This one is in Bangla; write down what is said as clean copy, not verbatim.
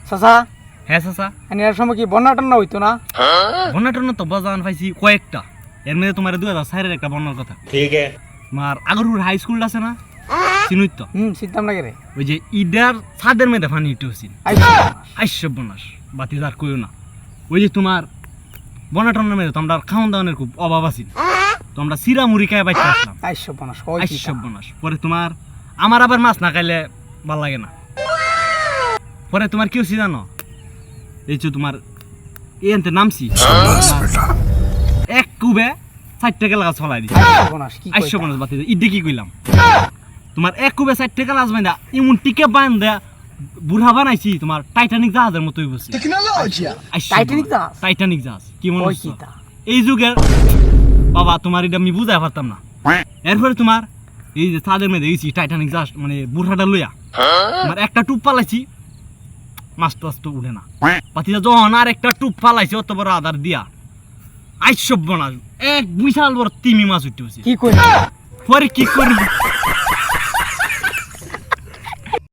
চাচা হ্যাঁ চাচা। এর সময় কি বন্যা টন্যা হইতো না? বন্যা টন্যা তো বাজান পাইছি কয়েকটা, এর মধ্যে তোমার 2004-এর একটা বন্যার কথা। ঠিক আছে। তোমার আগরপুর হাই স্কুল আছে না, চিনুই তো? চিনতাম না রে। ওই যে ঈদের ছাদের মধ্যে পানি উঠে হচ্ছিল, আইসব বনাস বাতি আর কইও না। ওই যে তোমার বন্যা টন্যার মধ্যে তো আমরা খাওয়ান দাওয়ানের খুব অভাব আছিল, তো আমরা চিরা মুড়ি খাই বাইতে আসলাম। আইসব বনাস পরে তোমার আমার আবার মাছ না খাইলে ভাল লাগে না। পরে তোমার কি হচ্ছে জানো, এই যে তোমার এনতে নামছি এক কুবে 60 টাকা লাগা ছলাই দিছি। আইসব বনাস বাতি ঈদে কি কইলাম, তোমার এক কুবে 60 টাকা লাজ বাইন্দা ইমন টিকে বাইন্দা বুড়া বানাইছি, তোমার টাইটানিক জাহাজের মতোই বসে। টাইটানিক জাহাজ কি মনে হচ্ছে এই যুগের বাবা, তোমার এটা আমি বুঝাই পারতাম না। এরপরে তোমার এই যে ছাদের মধ্যে গেছি টাইটানিক জাহাজ মানে বুড়াটা লইয়া, তোমার একটা টুপ পালাইছি, মাছ টাছ তো উঠে না। পাতিটা যখন আর একটা টুপ পালাইছে অত বড় আদার দিয়া, আইসব বনাস এক বিশাল বড় তিমি মাছ উঠতে বসে। কি করি পরে কি করি